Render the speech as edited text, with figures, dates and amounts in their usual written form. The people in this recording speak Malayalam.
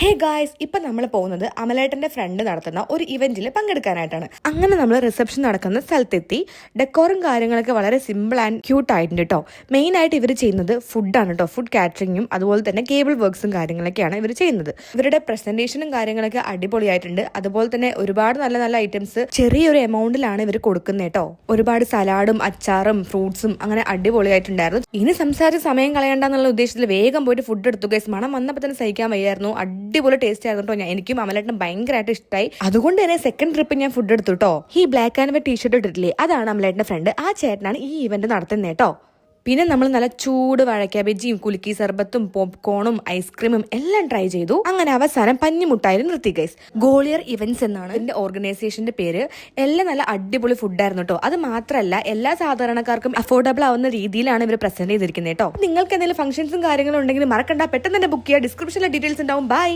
ഹേ ഗായ്സ്, ഇപ്പം നമ്മൾ പോകുന്നത് അമലേട്ടന്റെ ഫ്രണ്ട് നടത്തുന്ന ഒരു ഇവന്റിൽ പങ്കെടുക്കാനായിട്ടാണ്. അങ്ങനെ നമ്മൾ റിസപ്ഷൻ നടക്കുന്ന സ്ഥലത്തെത്തി. ഡെക്കോറും കാര്യങ്ങളൊക്കെ വളരെ സിമ്പിൾ ആൻഡ് ക്യൂട്ട് ആയിട്ടുണ്ട് കേട്ടോ. മെയിൻ ആയിട്ട് ഇവർ ചെയ്യുന്നത് ഫുഡാണ് കേട്ടോ. ഫുഡ് കാറ്ററിങ്ങും അതുപോലെ തന്നെ കേബിൾ വർക്ക്സും കാര്യങ്ങളൊക്കെയാണ് ഇവർ ചെയ്യുന്നത്. ഇവരുടെ പ്രസന്റേഷനും കാര്യങ്ങളൊക്കെ അടിപൊളിയായിട്ടുണ്ട്. അതുപോലെ തന്നെ ഒരുപാട് നല്ല നല്ല ഐറ്റംസ് ചെറിയൊരു എമൗണ്ടിലാണ് ഇവർ കൊടുക്കുന്നത് കേട്ടോ. ഒരുപാട് സലാഡും അച്ചാറും ഫ്രൂട്ട്സും അങ്ങനെ അടിപൊളിയായിട്ടുണ്ടായിരുന്നു. ഇനി സംസാരിച്ച് സമയം കളയണ്ടെന്നുള്ള ഉദ്ദേശത്തിൽ വേഗം പോയിട്ട് ഫുഡ് എടുത്തു ഗൈസ്. മണം വന്നപ്പോൾ തന്നെ സഹിക്കാൻ വയ്യായിരുന്നു. അടിപൊളി ടേസ്റ്റ് ആയിരുന്നു കേട്ടോ. എനിക്കും അമലേട്ടനും ഭയങ്കരമായിട്ട് ഇഷ്ടമായി. അതുകൊണ്ട് തന്നെ സെക്കൻഡ് ട്രിപ്പ് ഞാൻ ഫുഡ് എടുത്തു കേട്ടോ. ഈ ബ്ലാക്ക് ആൻഡ് വൈറ്റ് ടീഷർട്ട് ഇട്ടിട്ടില്ലേ, അതാണ് അമലേട്ടന്റെ ഫ്രണ്ട്. ആ ചേട്ടനാണ് ഈ ഇവന്റ് നടത്തുന്നത് കേട്ടോ. പിന്നെ നമ്മൾ നല്ല ചൂട് വാഴയ്ക്ക ബജിയും കുലുക്കി സർബത്തും പോപ്കോണും ഐസ്ക്രീമും എല്ലാം ട്രൈ ചെയ്തു. അങ്ങനെ അവസാനം പഞ്ഞിമുട്ടായി നിർത്തി ഗൈസ്. ഗോളിയർ ഇവന്റ്സ് എന്നാണ് ഇതിന്റെ ഓർഗനൈസേഷന്റെ പേര്. എല്ലാം നല്ല അടിപൊളി ഫുഡായിരുന്നു കേട്ടോ. അത് മാത്രമല്ല എല്ലാ സാധാരണക്കാർക്കും അഫോർഡബിൾ ആവുന്ന രീതിയിലാണ് ഇവർ പ്രസന്റ് ചെയ്തിരിക്കുന്നത് കേട്ടോ. നിങ്ങൾക്ക് എന്തെങ്കിലും ഫംഗ്ഷൻസും കാര്യങ്ങളും ഉണ്ടെങ്കിൽ മറക്കണ്ട, പെട്ടെന്ന് തന്നെ ബുക്ക് ചെയ്യുക. ഡിസ്ക്രിപ്ഷനിലെ ഡീറ്റെയിൽസ് ഉണ്ടാവും. ബൈ.